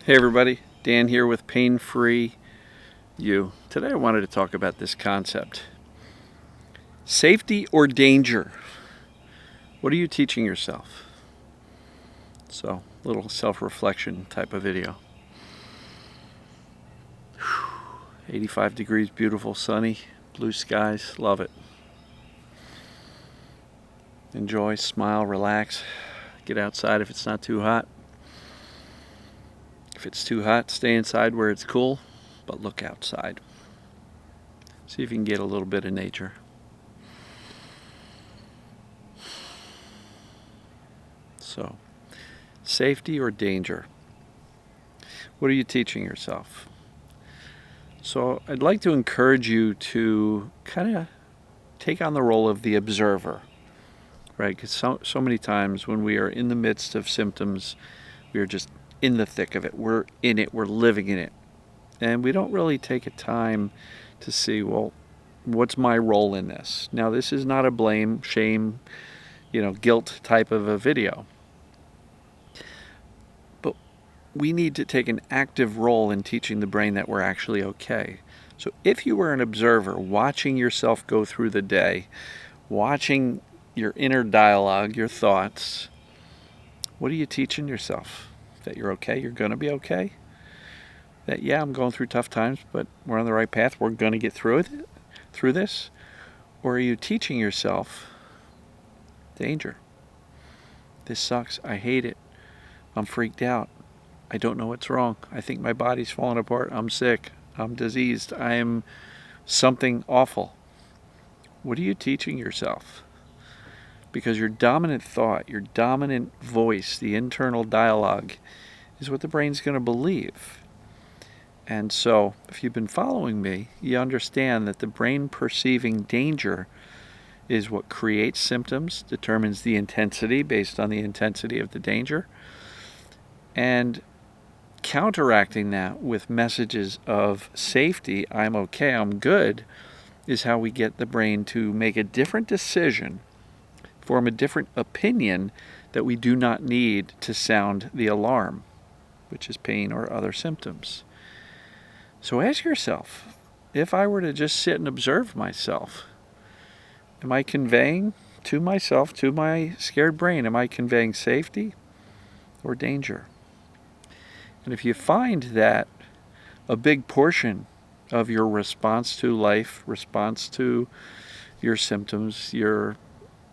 Hey everybody, Dan here with Pain Free You. Today I wanted to talk about this concept. Safety or danger? What are you teaching yourself? So, little self-reflection type of video. 85 degrees, beautiful, sunny, blue skies, love it. Enjoy, smile, relax, get outside if it's not too hot. If it's too hot, stay inside where it's cool, but look outside. See if you can get a little bit of nature. So, safety or danger? What are you teaching yourself? So, I'd like to encourage you to kind of take on the role of the observer, right? Because so many times when we are in the midst of symptoms, we are just in the thick of it. We're in it, we're living in it. And we don't really take a time to see, well, what's my role in this? Now, this is not a blame, shame, guilt type of a video. But we need to take an active role in teaching the brain that we're actually okay. So if you were an observer watching yourself go through the day, watching your inner dialogue, your thoughts, what are you teaching yourself? That you're okay, you're going to be okay? That, yeah, I'm going through tough times, but we're on the right path, we're going to get through this? Or are you teaching yourself danger? This sucks, I hate it, I'm freaked out, I don't know what's wrong, I think my body's falling apart, I'm sick, I'm diseased, I'm something awful. What are you teaching yourself? Because your dominant thought, your dominant voice, the internal dialogue, is what the brain's going to believe. And so, if you've been following me, you understand that the brain perceiving danger is what creates symptoms, determines the intensity based on the intensity of the danger, and counteracting that with messages of safety, I'm okay, I'm good, is how we get the brain to make a different decision, form a different opinion that we do not need to sound the alarm, which is pain or other symptoms. So ask yourself, if I were to just sit and observe myself, am I conveying to myself, to my scared brain, am I conveying safety or danger? And if you find that a big portion of your response to life, response to your symptoms, your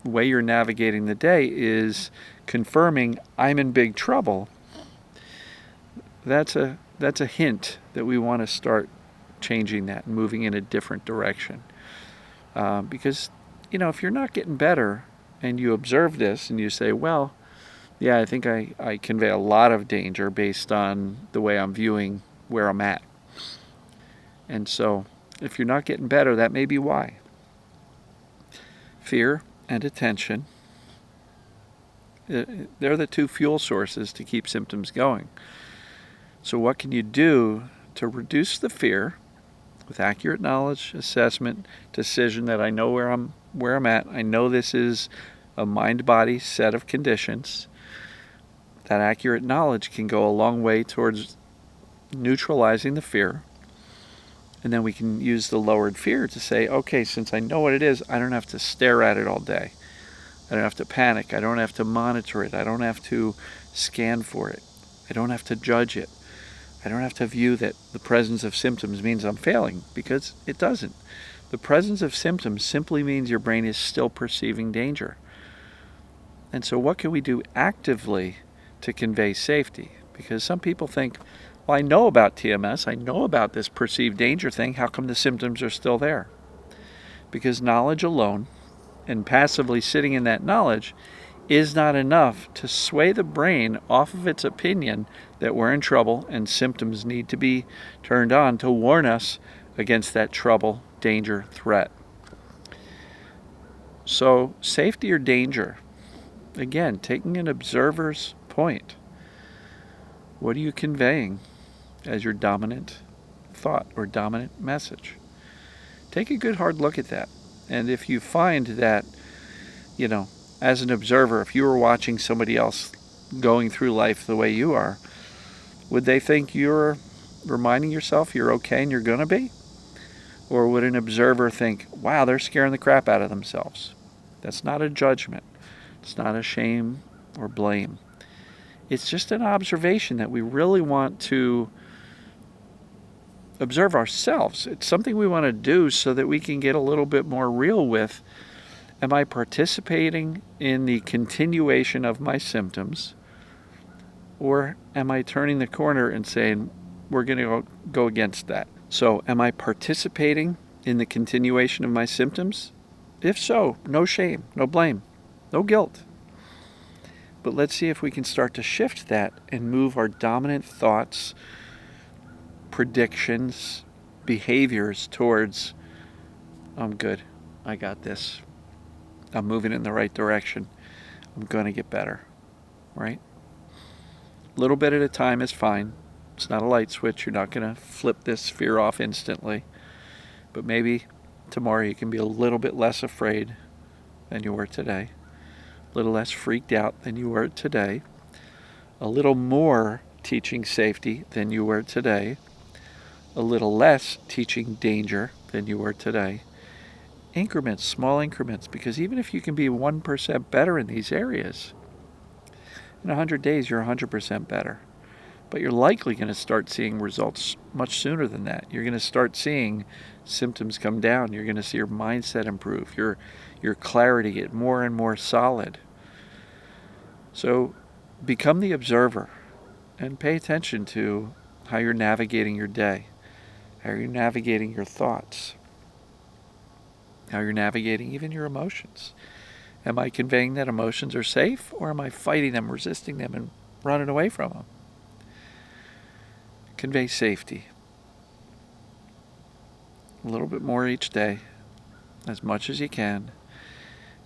way you're navigating the day is confirming I'm in big trouble, that's a hint that we want to start changing that and moving in a different direction. Because, if you're not getting better and you observe this and you say, well, yeah, I think I convey a lot of danger based on the way I'm viewing where I'm at. And so if you're not getting better, that may be why. Fear and attention, they're the two fuel sources to keep symptoms going. So what can you do to reduce the fear with accurate knowledge, assessment, decision that I know where I'm at. I know this is a mind-body set of conditions. That accurate knowledge can go a long way towards neutralizing the fear. And then we can use the lowered fear to say, okay, since I know what it is, I don't have to stare at it all day. I don't have to panic. I don't have to monitor it. I don't have to scan for it. I don't have to judge it. I don't have to view that the presence of symptoms means I'm failing, because it doesn't. The presence of symptoms simply means your brain is still perceiving danger. And so what can we do actively to convey safety? Because some people think, well, I know about TMS, I know about this perceived danger thing, how come the symptoms are still there? Because knowledge alone, and passively sitting in that knowledge, is not enough to sway the brain off of its opinion that we're in trouble and symptoms need to be turned on to warn us against that trouble, danger, threat. So, safety or danger? Again, taking an observer's point. What are you conveying as your dominant thought or dominant message? Take a good hard look at that. And if you find that, as an observer, if you were watching somebody else going through life the way you are, Would they think you're reminding yourself you're okay and you're going to be? Or would an observer think, wow, they're scaring the crap out of themselves? That's not a judgment. It's not a shame or blame. It's just an observation that we really want to observe ourselves. It's something we want to do so that we can get a little bit more real with, am I participating in the continuation of my symptoms? Or am I turning the corner and saying, we're going to go against that? So, am I participating in the continuation of my symptoms? If so, no shame, no blame, no guilt. But let's see if we can start to shift that and move our dominant thoughts, predictions, behaviors towards, I'm good, I got this, I'm moving in the right direction, I'm going to get better, right? A little bit at a time is fine. It's not a light switch. You're not going to flip this fear off instantly. But maybe tomorrow you can be a little bit less afraid than you were today. A little less freaked out than you were today. A little more teaching safety than you were today. A little less teaching danger than you were today. Increments, small increments, because even if you can be 1% better in these areas, in 100 days you're 100% better. But you're likely going to start seeing results much sooner than that. You're going to start seeing symptoms come down. You're going to see your mindset improve, your clarity get more and more solid. So become the observer and pay attention to how you're navigating your day, how you're navigating your thoughts, how you're navigating even your emotions. Am I conveying that emotions are safe, or am I fighting them, resisting them, and running away from them? Convey safety. A little bit more each day, as much as you can.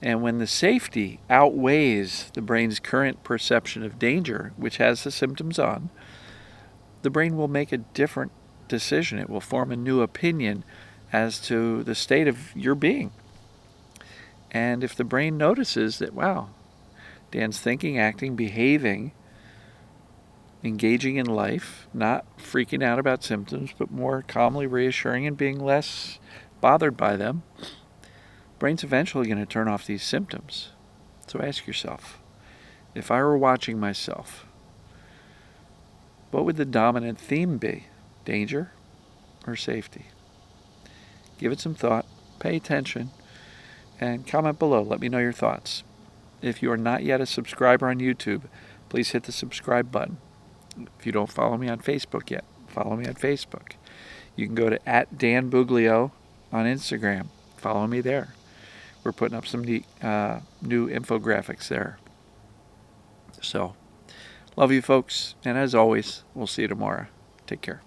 And when the safety outweighs the brain's current perception of danger, which has the symptoms on, the brain will make a different decision. It will form a new opinion as to the state of your being. And if the brain notices that, wow, Dan's thinking, acting, behaving, engaging in life, not freaking out about symptoms, but more calmly reassuring and being less bothered by them, brain's eventually going to turn off these symptoms. So ask yourself, if I were watching myself, what would the dominant theme be? Danger or safety? Give it some thought, pay attention, and comment below. Let me know your thoughts. If you are not yet a subscriber on YouTube, please hit the subscribe button. If you don't follow me on Facebook yet, follow me on Facebook. You can go to @DanBuglio on Instagram. Follow me there. We're putting up some neat, new infographics there. So, love you folks, and as always, we'll see you tomorrow. Take care.